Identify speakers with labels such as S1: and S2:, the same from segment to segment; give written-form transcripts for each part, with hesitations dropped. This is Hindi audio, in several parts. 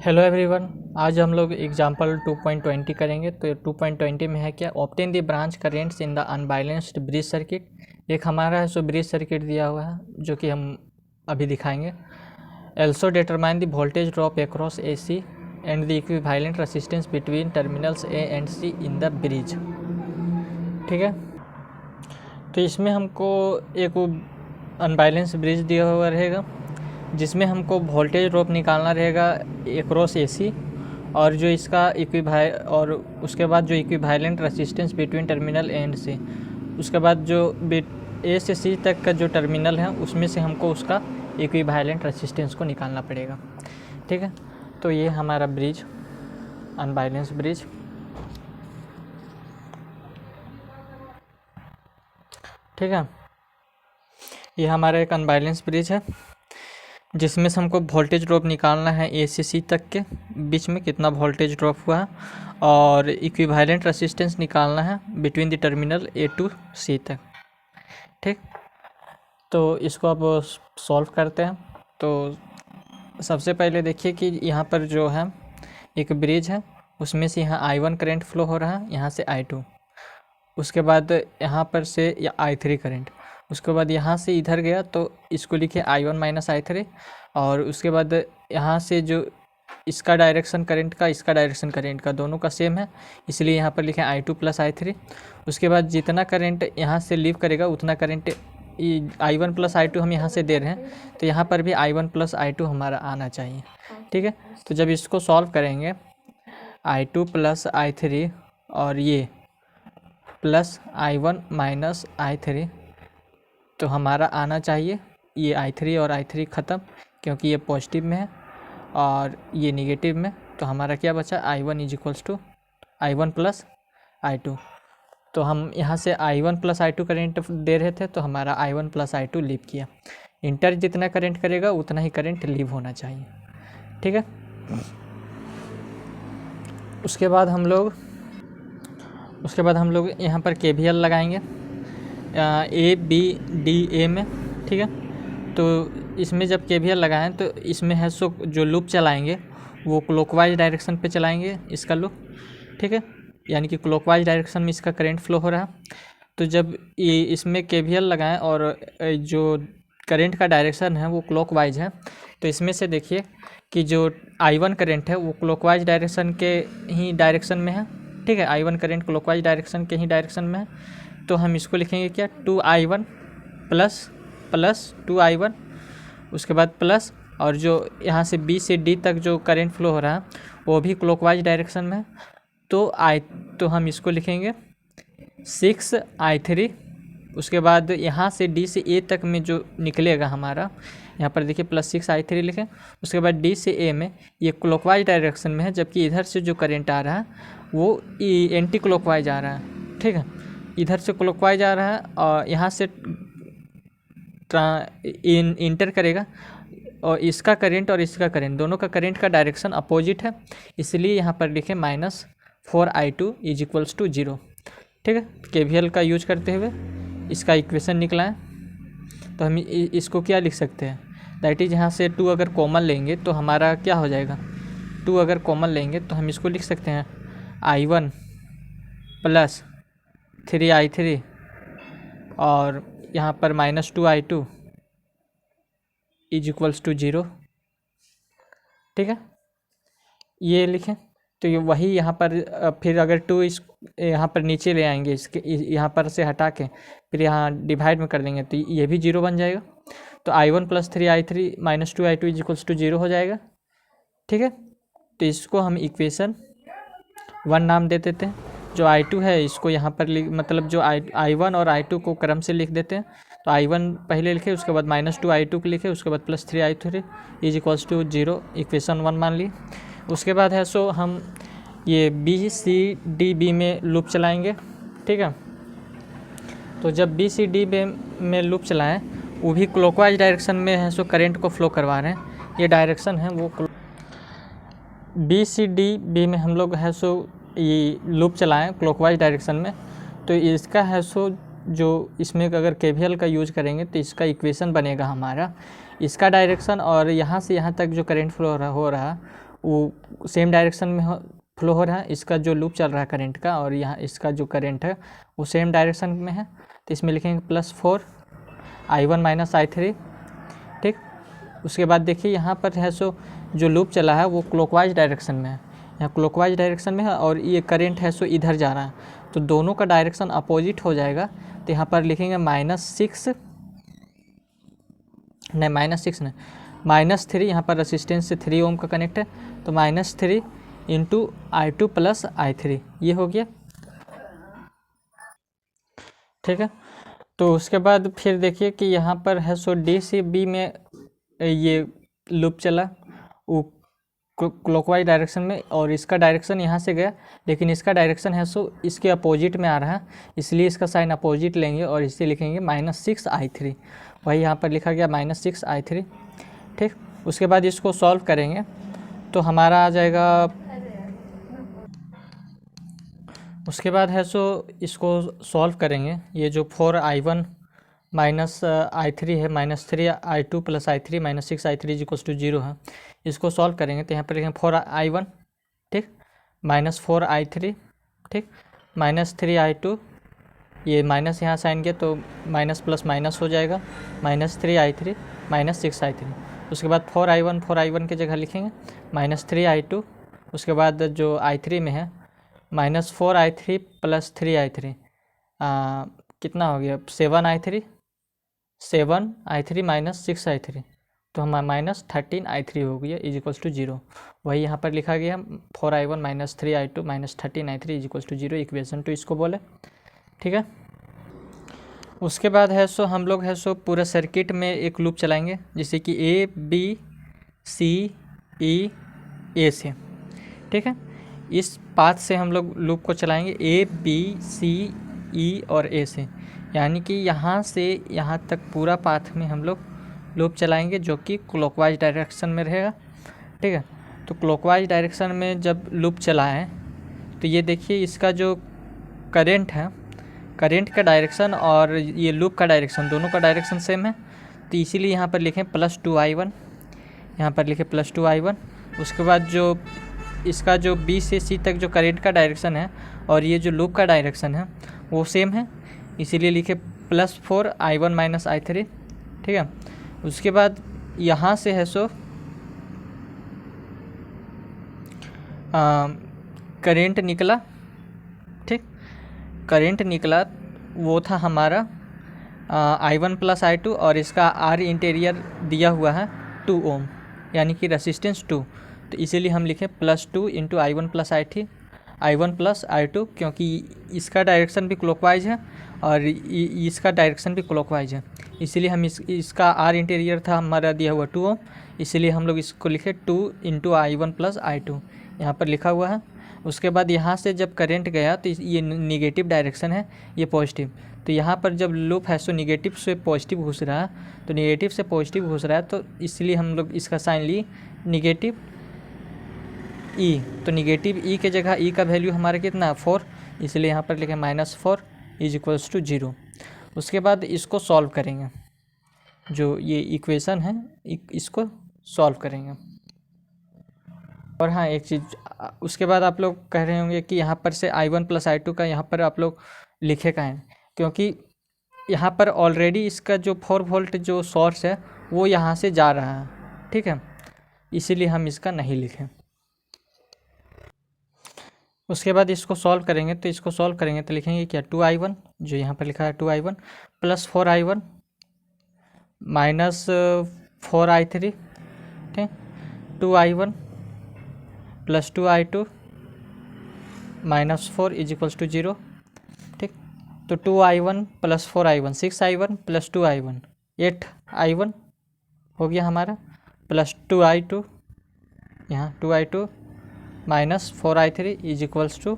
S1: हेलो एवरीवन, आज हम लोग एग्जांपल 2.20 करेंगे। तो 2.20 में है क्या, obtain the branch currents in the unbalanced bridge circuit. एक हमारा है सो ब्रिज सर्किट दिया हुआ है जो कि हम अभी दिखाएंगे। Also determine the voltage drop across AC and the equivalent resistance between terminals A and C in the bridge. ठीक है, तो इसमें हमको एक अनबैलेंस ब्रिज दिया हुआ रहेगा जिसमें हमको वोल्टेज ड्रॉप निकालना रहेगा अक्रॉस AC और जो इसका और उसके बाद जो equivalent resistance between terminal A and C, उसके बाद जो A से C तक का जो टर्मिनल है उसमें से हमको उसका इक्विवेलेंट रेसिस्टेंस को निकालना पड़ेगा। ठीक है, तो ये हमारा ब्रिज, अनबैलेंस ब्रिज। ठीक है, ये हमारा एक अनबैलेंस ब्रिज है जिसमें से हमको वोल्टेज ड्रॉप निकालना है A से C तक के बीच में कितना वोल्टेज ड्रॉप हुआ है और इक्विवेलेंट रेसिस्टेंस निकालना है between the terminal A to C तक। ठीक, तो इसको अब सॉल्व करते हैं। तो सबसे पहले देखिए कि यहाँ पर जो है एक ब्रिज है, उसमें से यहाँ I1 करंट फ्लो हो रहा है, यहाँ से I2, उसके बाद यहाँ पर से या I3 करंट, उसके बाद यहाँ से इधर गया तो इसको लिखे I1 माइनस I3, और उसके बाद यहाँ से जो इसका डायरेक्शन करंट का इसका डायरेक्शन करंट का दोनों का सेम है, इसलिए यहाँ पर लिखे I2 प्लस I3। उसके बाद जितना करंट यहाँ से लीव करेगा उतना करंट I1 प्लस I2 हम यहाँ से दे रहे हैं, तो यहाँ पर भी I1 प्लस I2 हमारा आना चाहिए। ठीक है, तो जब इसको सॉल्व करेंगे I2 प्लस I3 और ये प्लस I1 माइनस I3, तो हमारा आना चाहिए ये I3 और I3 ख़त्म, क्योंकि ये पॉजिटिव में है और ये निगेटिव में, तो हमारा क्या बचा I1 is equals to I1 plus I2। तो हम यहाँ से I1 प्लस I2 करेंट दे रहे थे, तो हमारा I1 प्लस I2 लीव किया। इंटर जितना करंट करेगा उतना ही करंट लीव होना चाहिए। ठीक है, उसके बाद हम लोग यहाँ पर KVL लगाएंगे A B D A में। ठीक है, तो इसमें जब KVL लगाएं तो इसमें है सो जो लूप चलाएंगे वो क्लॉकवाइज डायरेक्शन पे चलाएंगे इसका लूप। ठीक है, यानी कि क्लॉकवाइज डायरेक्शन में इसका करंट फ्लो हो रहा है। तो जब ये इसमें KVL लगाएं और जो करंट का डायरेक्शन है वो क्लॉकवाइज है, तो इसमें से देखिए कि जो I1 करंट है वो क्लॉकवाइज डायरेक्शन के ही डायरेक्शन में है। ठीक है, I1 करंट क्लॉकवाइज डायरेक्शन के ही डायरेक्शन में है, तो हम इसको लिखेंगे क्या 2I1 प्लस 2I1, उसके बाद प्लस, और जो यहाँ से B से D तक जो करंट फ्लो हो रहा है वो भी क्लॉकवाइज डायरेक्शन में है, तो हम इसको लिखेंगे 6I3। उसके बाद यहाँ से D से A तक में जो निकलेगा हमारा, यहाँ पर देखिए प्लस 6I3 लिखें। उसके बाद D से A में ये क्लॉकवाइज डायरेक्शन में है, जबकि इधर से जो करंट आ रहा है वो एंटी क्लॉकवाइज आ रहा है। ठीक है, इधर से क्लॉकवाइज आ रहा है और यहाँ से इंटर करेगा, और इसका करंट और इसका करंट दोनों का करंट का डायरेक्शन अपोजिट है, इसलिए यहाँ पर लिखें -4I2 इज इक्वल्स टू 0। ठीक है, KVL का यूज करते हुए इसका इक्वेशन निकला है। तो हम इसको क्या लिख सकते हैं, दैट इज यहाँ से 2 अगर कॉमन लेंगे तो हमारा क्या हो जाएगा, 2 अगर कॉमन लेंगे तो हम इसको लिख सकते हैं I1 प्लस 3I3 और यहाँ पर -2I2 इज इक्वल्स टू 0। ठीक है, ये लिखें तो ये वही यहाँ पर फिर अगर 2 इस यहाँ पर नीचे ले आएंगे, इसके यहाँ पर से हटा के फिर यहाँ डिवाइड में कर देंगे तो ये भी 0 बन जाएगा। तो I1 plus 3I3 minus 2I2 is equals to 0 हो जाएगा। ठीक है, तो इसको हम इक्वेशन 1 नाम दे देते हैं। जो I2 है इसको यहाँ पर मतलब जो I1 और I2 को क्रम से लिख देते हैं। तो I1 पहले लिखे, उसके बाद -2I2 को लिखे, उसके बाद plus 3I3 is equals to 0, equation 1 मान लिए। उसके बाद है सो हम ये B C D B में लूप चलाएंगे। ठीक है, तो जब B C D में लूप चलाएं वो भी क्लॉकवाइज डायरेक्शन में है सो करंट को फ्लो करवा रहे हैं, ये डायरेक्शन है वो B C D B में हम लोग है सो ये लूप चलाएं क्लॉकवाइज डायरेक्शन में। तो इसका है सो जो इसमें अगर KVL का यूज करेंगे तो इसका इक्वेशन बनेगा हमारा, इसका डायरेक्शन और यहाँ से यहाँ तक जो करंट फ्लो हो रहा वो सेम डायरेक्शन में फ्लो हो रहा है, इसका जो लूप चल रहा है करंट का और यहाँ इसका जो करंट है वो सेम डायरेक्शन में है, तो इसमें लिखेंगे +4 I1 - I3। ठीक, उसके बाद देखिए यहाँ पर है सो जो लूप चला है वो क्लॉकवाइज डायरेक्शन में है, यहाँ क्लॉकवाइज डायरेक्शन में है और ये करंट है सो इधर जा रहा है, तो दोनों का डायरेक्शन अपोजिट हो जाएगा। तो यहाँ पर लिखेंगे -6 नहीं -3, यहाँ पर रेसिस्टेंस से 3 ओम का कनेक्ट है, तो -3 × I2 + I3 ये हो गया। ठीक है, तो उसके बाद फिर देखिए कि यहाँ पर है सो D से B में ये लूप चला वो क्लॉकवाइज डायरेक्शन में, और इसका डायरेक्शन यहाँ से गया, लेकिन इसका डायरेक्शन है सो इसके अपोजिट में आ रहा है, इसलिए इसका साइन अपोजिट लेंगे और इसे लिखेंगे -6 I3। वही यहाँ पर लिखा गया -6 I3। ठीक, उसके बाद इसको सॉल्व करेंगे तो हमारा आ जाएगा, उसके बाद है सो इसको सॉल्व करेंगे, ये जो 4I1 - I3 है, -3 I2 + I3 -6 I3 = 0 है, इसको सॉल्व करेंगे तो यहाँ पर लिखेंगे 4I1, ठीक, -4 I3, ठीक, -3 I2, ये माइनस यहाँ साइन किया तो माइनस प्लस माइनस हो जाएगा, -3 I3 -6 I3। उसके बाद 4I1 की जगह लिखेंगे -3 I2, उसके बाद जो I3 में है -4 I3 + 3 I3 कितना हो गया 7 I3 -6 I3, तो हमारा -13 I3 हो गया = 0। वही यहाँ पर लिखा गया 4I1 - 3 I2 -13 I3 = 0, इक्वेशन 2 इसको बोले। ठीक है, उसके बाद है सो हम लोग है सो पूरा सर्किट में एक लूप चलाएंगे, जैसे कि A B C E A से। ठीक है, इस पाथ से हम लोग लूप को चलाएंगे A B C E और A से, यानी कि यहाँ से यहाँ तक पूरा पाथ में हम लोग लूप चलाएंगे जो कि क्लॉकवाइज डायरेक्शन में रहेगा। ठीक है, तो क्लॉकवाइज डायरेक्शन में जब लूप चलाएं तो ये देखिए इसका जो करंट है, करंट का डायरेक्शन और ये लूप का डायरेक्शन दोनों का डायरेक्शन सेम है, तो इसीलिए यहाँ पर लिखें +2 I1, यहाँ पर लिखें +2 I1। उसके बाद जो इसका जो B से C तक जो करंट का डायरेक्शन है और ये जो लूप का डायरेक्शन है वो सेम है, इसीलिए लिखे +4 I1 - I3। ठीक है, उसके बाद यहाँ से है सो करंट निकला। ठीक, करंट निकला वो था हमारा I1 + I2 और इसका R इंटीरियर दिया हुआ है 2 ओम, यानी कि रेसिस्टेंस 2, तो इसीलिए हम लिखें +2 × I1 + I2, क्योंकि इसका डायरेक्शन भी क्लॉकवाइज है और इसका डायरेक्शन भी क्लॉकवाइज है, इसीलिए हम इसका R इंटीरियर था हमारा दिया हुआ 2 ओम, इसीलिए हम लोग इसको लिखे 2 × I1 + I2 यहाँ पर लिखा हुआ है। उसके बाद यहाँ से जब करंट गया तो ये निगेटिव डायरेक्शन है, ये पॉजिटिव, तो यहाँ पर जब लूप है सो निगेटिव से पॉजिटिव घुस रहा है, तो निगेटिव से पॉजिटिव घुस रहा है, तो इसलिए हम लोग इसका साइन लिए नेगेटिव E, तो नेगेटिव E के जगह E का वैल्यू हमारा कितना 4, इसलिए यहाँ पर लिखें -4 = 0। उसके बाद इसको सॉल्व करेंगे, जो ये इक्वेशन है इसको सॉल्व करेंगे। और हाँ एक चीज़, उसके बाद आप लोग कह रहे होंगे कि यहाँ पर से I1 + I2 का यहाँ पर आप लोग लिखे का है, क्योंकि यहाँ पर ऑलरेडी इसका जो 4 वोल्ट जो सोर्स है वो यहाँ से जा रहा है। ठीक है, इसीलिए हम इसका नहीं लिखें। उसके बाद इसको सॉल्व करेंगे, तो इसको सॉल्व करेंगे तो लिखेंगे क्या 2I1, जो यहाँ पर लिखा है 2I1 + 4I1 -4 I3, ठीक, 2I1 + 2I2 -4 = 0। ठीक, तो 2I1 + 4I1 6I1 + 2I1 8I1 हो गया हमारा, +2I2 यहाँ 2I2 -4 I3 =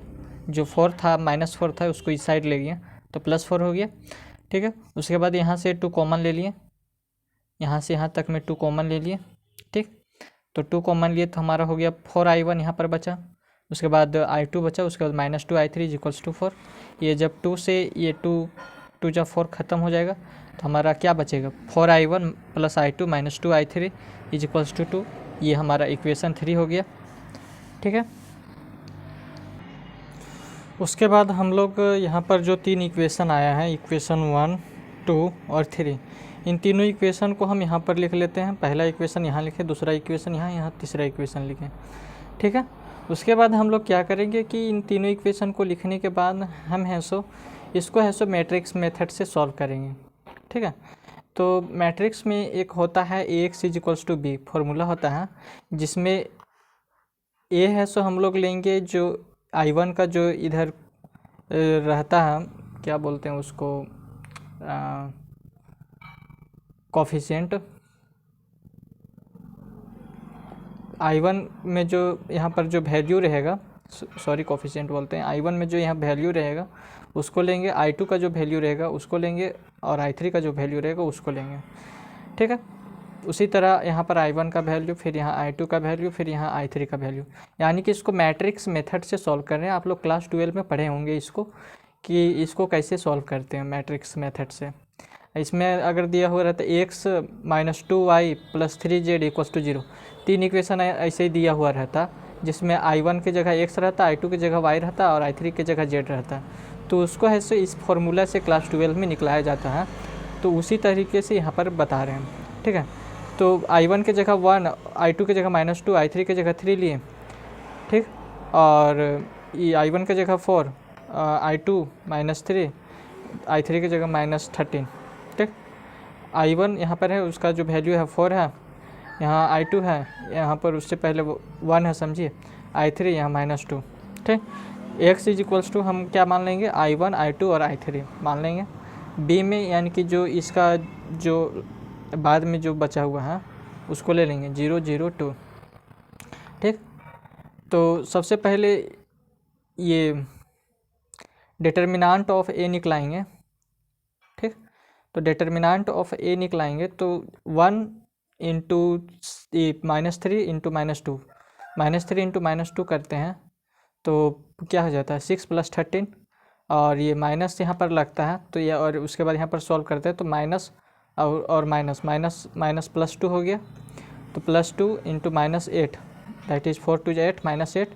S1: जो 4 था -4 था उसको इस साइड ले गया तो +4 हो गया। ठीक है, उसके बाद यहाँ से 2 कॉमन ले लिए, यहाँ से यहाँ तक में 2 कॉमन ले लिए। ठीक, तो 2 कॉमन लिए तो हमारा हो गया 4I1 यहाँ पर बचा, उसके बाद I2 बचा, उसके बाद -2 I3 = 4। ये जब 2 से ये 2 जब 4 ख़त्म हो जाएगा तो हमारा क्या बचेगा 4I1 + I2 -2 I3 = 2। ये हमारा इक्वेशन 3 हो गया। ठीक है। उसके बाद हम लोग यहाँ पर जो 3 इक्वेशन आया है, इक्वेशन 1, 2 और 3, इन तीनों इक्वेशन को हम यहाँ पर लिख लेते हैं। पहला इक्वेशन यहाँ लिखें, दूसरा इक्वेशन यहाँ तीसरा इक्वेशन लिखें, ठीक है। उसके बाद हम लोग क्या करेंगे कि इन तीनों इक्वेशन को लिखने के बाद हम इसको मैट्रिक्स मेथड से सॉल्व करेंगे, ठीक है। तो मैट्रिक्स में एक होता है Ax = b, फॉर्मूला होता है जिसमें A है सो हम लोग लेंगे जो I1 का जो इधर रहता है, क्या बोलते हैं उसको, कोफिशिएंट। I1 में जो यहाँ पर जो वैल्यू रहेगा, सॉरी कोफिशिएंट बोलते हैं, I1 में जो यहाँ वैल्यू रहेगा उसको लेंगे, I2 का जो वैल्यू रहेगा उसको लेंगे और I3 का जो वैल्यू रहेगा उसको लेंगे, ठीक है। उसी तरह यहाँ पर I1 का वैल्यू, फिर यहाँ I2 का वैल्यू, फिर यहाँ I3 का वैल्यू, यानी कि इसको मैट्रिक्स मेथड से सॉल्व कर रहे हैं। आप लोग क्लास 12 में पढ़े होंगे इसको कि इसको कैसे सॉल्व करते हैं मैट्रिक्स मेथड से। इसमें अगर दिया हुआ रहता है x - 2y + 3z = 0, 3 इक्वेशन ऐसे ही दिया हुआ रहता जिसमें I1 की जगह x रहता, I2 की जगह y रहता और I3 की जगह z रहता। तो उसको ऐसे इस फॉर्मूला से क्लास 12 में निकलाया जाता है। तो उसी तरीके से यहाँ पर बता रहे हैं, ठीक है। तो I1 की जगह 1, I2 की जगह -2, I3 की जगह 3 लिए, ठीक। और ये I1 की जगह 4, I2 -3, I3 की जगह -13, ठीक। I1 यहाँ पर है, उसका जो वैल्यू है 4 है, यहाँ I2 है, यहाँ पर उससे पहले 1 है, समझिए। I3 यहाँ -2, ठीक। x = हम क्या मान लेंगे, I1, I2 और I3 मान लेंगे। b में यानी कि जो इसका जो बाद में जो बचा हुआ है उसको ले लेंगे 0, 0, 2, ठीक। तो सबसे पहले ये डिटर्मिनेंट ऑफ a निकलाएंगे, ठीक। तो डिटर्मिनेंट ऑफ a निकलाएंगे तो 1 × -3 × -2, -3 × -2 करते हैं तो क्या हो जाता है 6 + 13, और ये माइनस यहाँ पर लगता है तो ये, और उसके बाद यहाँ पर सॉल्व करते हैं तो माइनस और माइनस +2 हो गया। तो +2 × -8 दैट इज़ 4 × 8 -8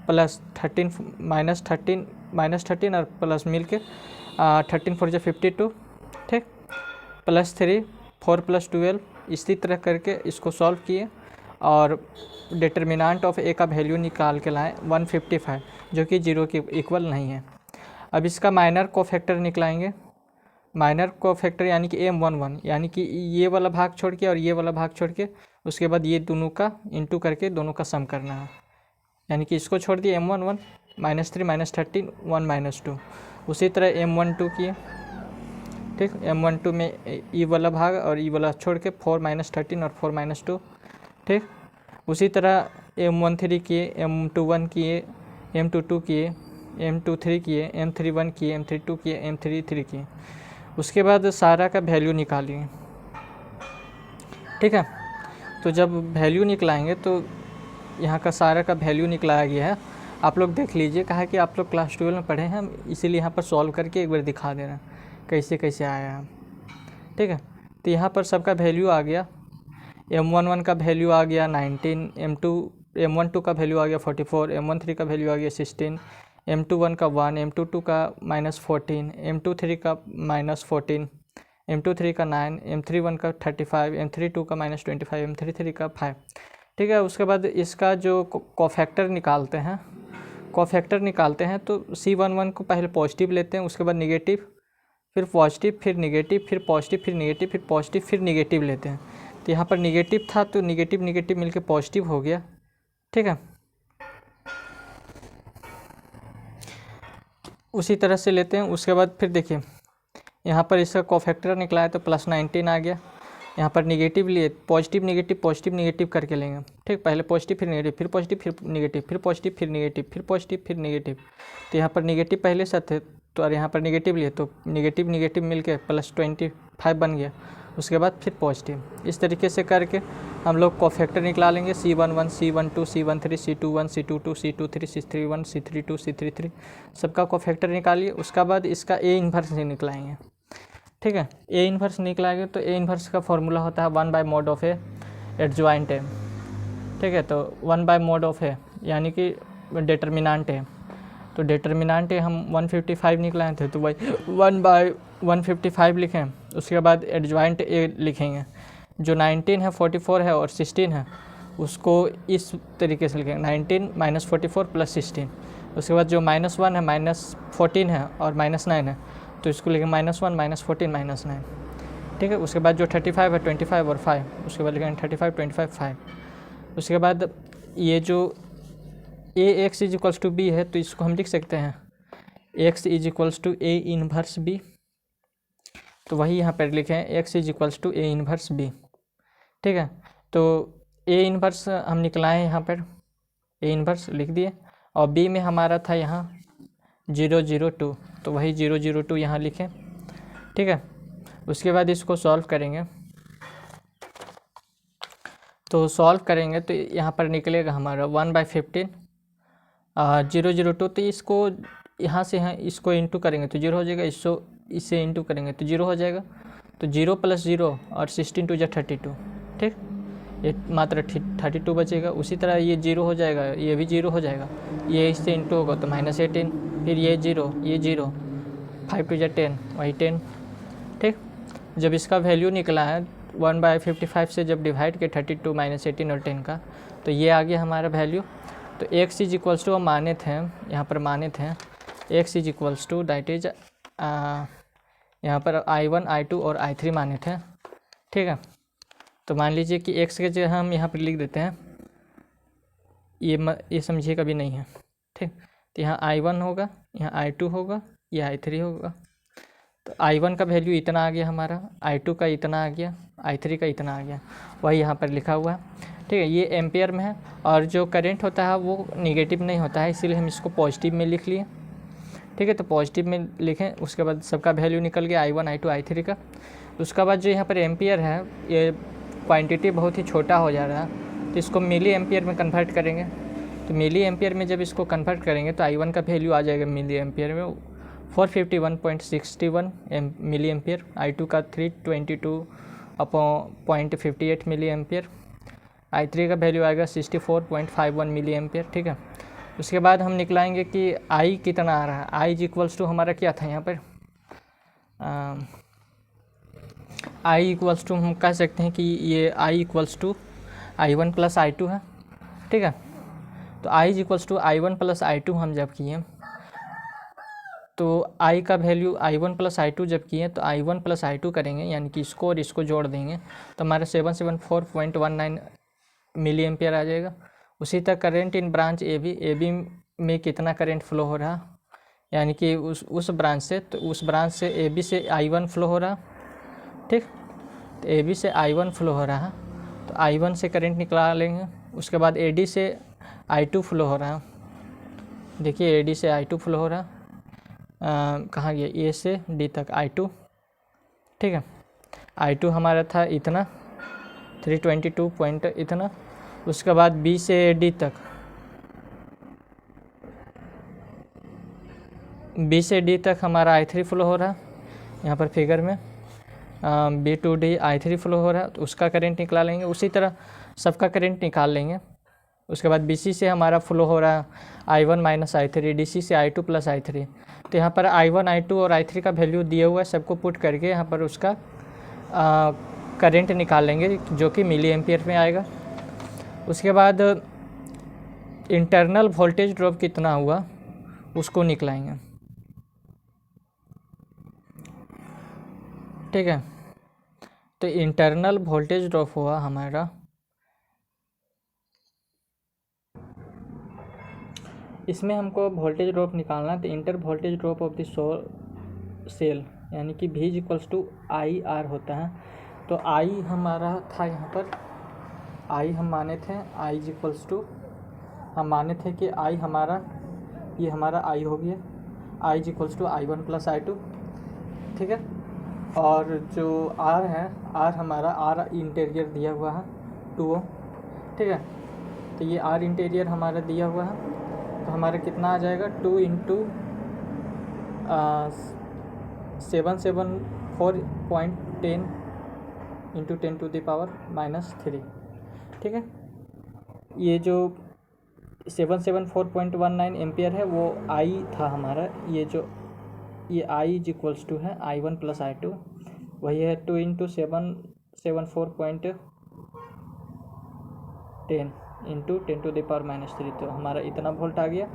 S1: + 13 -13 और प्लस मिल के 13 4 52, ठीक। +3 4 + 12, इसी तरह करके इसको सॉल्व किए और डिटर्मिनेंट ऑफ a का वैल्यू निकाल के लाएँ 155, जो कि 0 के इक्वल नहीं है। अब इसका माइनर कोफैक्टर निकलाएंगे, माइनर कोफैक्टर यानी कि M11, यानी कि ये वाला भाग छोड़ के और ये वाला भाग छोड़ के उसके बाद ये दोनों का इंटू करके दोनों का सम करना है, यानी कि इसको छोड़ दिए M11 -3 -13 1 -2। उसी तरह M12 किए, ठीक। M12 में ई वाला भाग और ई वाला छोड़ के 4 -13 और 4 -2, ठीक। उसी तरह M13 किए, M21 किए, M22 किए, M23 किए, M31 किए, M32 किए, M33 किए। उसके बाद सारा का वैल्यू निकालिए, ठीक है। तो जब वैल्यू निकलाएंगे तो यहाँ का सारा का वैल्यू निकलाया गया है, आप लोग देख लीजिए। कहा कि आप लोग क्लास 12 में पढ़े हैं, इसीलिए यहाँ पर सॉल्व करके एक बार दिखा दे रहे हैं कैसे कैसे आया है, ठीक है। तो यहाँ पर सबका वैल्यू आ गया, M11 का वैल्यू आ गया 19, M12 का वैल्यू आ गया 44, M13 का वैल्यू आ गया 16, M21 का 1, M22 का -14, M23 का -14, M23 का 9, M31 का 35, M32 का -25, M33 का 5, ठीक है। उसके बाद इसका जो कोफैक्टर निकालते हैं तो C11 को पहले पॉजिटिव लेते हैं, उसके बाद निगेटिव, फिर पॉजिटिव, फिर निगेटिव, फिर पॉजिटिव, फिर निगेटिव, फिर पॉजिटिव, फिर निगेटिव लेते हैं। तो यहाँ पर निगेटिव था तो निगेटिव निगेटिव मिलके पॉजिटिव हो गया, ठीक है। उसी तरह से लेते हैं। उसके बाद फिर देखिए यहाँ पर इसका कोफैक्टर निकला है तो +19 आ गया। यहाँ पर निगेटिव लिए, पॉजिटिव निगेटिव करके लेंगे, ठीक। पहले पॉजिटिव, फिर निगेटिव, फिर पॉजिटिव, फिर निगेटिव, फिर पॉजिटिव, फिर निगेटिव, फिर पॉजिटिव, फिर निगेटिव। तो यहाँ पर निगेटिव पहले से थे तो और यहाँ पर निगेटिव लिए तो निगेटिव निगेटिव मिलके +25 बन गया। उसके बाद फिर पॉजिटिव, इस तरीके से करके हम लोग कोफैक्टर निकला लेंगे। C11, C12, C13, C21, C22, C23, C31, C32, C33 सबका कोफैक्टर निकालिए। उसका बाद इसका A इन्वर्स निकलाएंगे, ठीक है। A इन्वर्स निकलाएंगे तो A इन्वर्स का फॉर्मूला होता है 1/mod of A adjoint A, ठीक है। तो 1/mod है यानी कि डिटर्मिनांट है, तो डिटर्मिनांट है हम 155 निकलाए थे, तो वही 1/155 लिखें। उसके बाद एडजॉइंट ए लिखेंगे, जो 19 है, 44 है और 16 है उसको इस तरीके से लिखेंगे, 19 - 44 + 16। उसके बाद जो -1 है, -14 है और -9 है, तो इसको लिखेंगे -1 - 14 - 9। ठीक है। उसके बाद जो 35 है, 25 और 5, उसके बाद लिखेंगे 35 25 5। उसके बाद ये जो Ax = b है, तो इसको हम लिख सकते हैं x = A इन्वर्स b, तो वही यहाँ पर लिखें x = A इन्वर्स b। ठीक है। तो A इन्वर्स हम निकलाए यहाँ पर, A इन्वर्स लिख दिए, और b में हमारा था यहाँ 002, तो वही 002 यहाँ लिखें। ठीक है। उसके बाद इसको सॉल्व करेंगे, तो सॉल्व करेंगे तो यहाँ पर निकलेगा हमारा 1/15 002। तो इसको यहाँ से यहाँ इसको इंटू करेंगे तो 0 हो जाएगा, इससे इंटू करेंगे तो 0 हो जाएगा, तो 0 + 0 और 16 × 32। ठीक, ये मात्र 32 बचेगा। उसी तरह ये 0 हो जाएगा, ये भी 0 हो जाएगा, ये इससे इंटू होगा तो -18, फिर ये 0 ये 0, 5 × 10 वही 10। ठीक, जब इसका वैल्यू निकला है 1/55 से जब डिवाइड के 32 - 18 और 10 का, तो ये आ गया हमारा वैल्यू। तो x = हम माने थे, यहाँ पर माने थे x = दैट इज यहाँ पर I1 I2 और I3 माने थे। ठीक है। तो मान लीजिए कि x के जगह हम यहाँ पर लिख देते हैं, ये समझिए कभी नहीं है। ठीक, तो यहाँ I1 होगा, यहाँ I2 होगा, ये I3 होगा। तो I1 का वैल्यू इतना आ गया हमारा, I2 का इतना आ गया, I3 का इतना आ गया, वही यहाँ पर लिखा हुआ है। ठीक है, ये एम्पियर में है, और जो करंट होता है वो नेगेटिव नहीं होता है, इसीलिए हम इसको पॉजिटिव में लिख लिए। ठीक है, तो पॉजिटिव में लिखें, उसके बाद सबका वैल्यू निकल गया I1 I2 I3 का। उसके बाद जो यहाँ पर एम्पियर है, ये क्वांटिटी बहुत ही छोटा हो जा रहा है, तो इसको मिली एम्पियर में कन्वर्ट करेंगे। तो मिली एम्पियर में जब इसको कन्वर्ट करेंगे तो I1 का वैल्यू आ जाएगा मिली एम्पियर में 451.61 मिली एम्पियर, I2 का 322/0.58 मिली एम्पियर, I3 का वैल्यू आएगा 64.51 मिली एम्पियर। ठीक है। उसके बाद हम निकलाएंगे कि I कितना आ रहा है। I = हमारा क्या था यहाँ पर, I = हम कह सकते हैं कि ये I = I1 + I2 है। ठीक है। तो I = I1 + I2 हम जब किए, तो I का वैल्यू I1 + I2 जब किए तो I1 + I2 करेंगे, यानी कि इसको और इसको जोड़ देंगे तो हमारा 774.19 मिली एम्पियर आ जाएगा। उसी तरह करंट इन ब्रांच AB में कितना करंट फ्लो हो रहा, यानी कि उस ब्रांच से, तो उस ब्रांच से AB से I1 फ्लो हो रहा। ठीक, तो AB से I1 फ्लो हो रहा, तो I1 से करंट निकाल लेंगे। उसके बाद AD से I2 फ्लो हो रहा, देखिए AD से I2 फ्लो हो रहा, कहाँ गया, A से D तक I2। ठीक है, I2 हमारा था इतना 322 पॉइंट इतना। उसके बाद B से D तक, B से D तक हमारा I3 फ्लो हो रहा, यहाँ पर फिगर में B to D I3 flow हो रहा, तो उसका करंट निकाल लेंगे। उसी तरह सबका करंट निकाल लेंगे। उसके बाद BC से हमारा फ्लो हो रहा I1 - I3, DC से I2 + I3। तो यहाँ पर I1 I2 और I3 का वैल्यू दिया हुआ है, सबको पुट करके यहाँ पर उसका करंट निकाल लेंगे, जो कि मिली एम्पियर में आएगा। उसके बाद इंटरनल वोल्टेज ड्रॉप कितना हुआ उसको निकलाएंगे। ठीक है, तो इंटरनल वोल्टेज ड्रॉप हुआ हमारा, इसमें हमको वोल्टेज ड्रॉप निकालना है। तो inter voltage drop of the cell यानी कि V = IR होता है। तो I हमारा था यहाँ पर, I हम माने थे I = हम माने थे कि I हमारा, ये हमारा I हो गया, I = I1 + I2। ठीक है, और जो R है, R हमारा R इंटीरियर दिया हुआ है 2 Ω। ठीक है, तो ये R इंटीरियर हमारा दिया हुआ है, तो हमारा कितना आ जाएगा 2 × 774.10 × 10⁻³ -3। ठीक है, ये जो 774.19 एम्पियर है वो आई था हमारा, ये आई इज इक्वल्स टू है I1 + I2, वही है 2 × 774.10 × 10⁻³ तो हमारा इतना वोल्ट आ गया।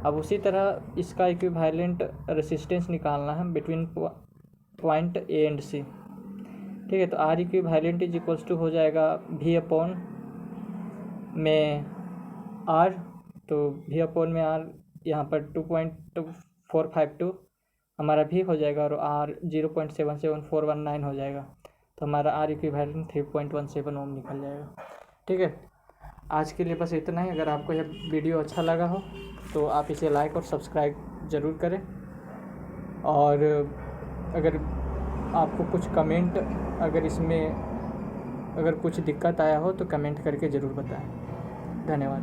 S1: अब उसी तरह इसका इक्विवेलेंट रेसिस्टेंस निकालना है between point A and C. ठीक है, तो R equivalent is equals to हो जाएगा V/में R, तो V/में R यहाँ पर 2.452 हमारा भी हो जाएगा और R 0.77419 हो जाएगा, तो हमारा R इक्विवेलेंट 3.17 ओम निकल जाएगा। ठीक है, आज के लिए बस इतना ही। अगर आपको यह वीडियो अच्छा लगा हो तो आप इसे लाइक और सब्सक्राइब ज़रूर करें, और अगर आपको कुछ कमेंट, अगर कुछ दिक्कत आया हो तो कमेंट करके ज़रूर बताएं। धन्यवाद।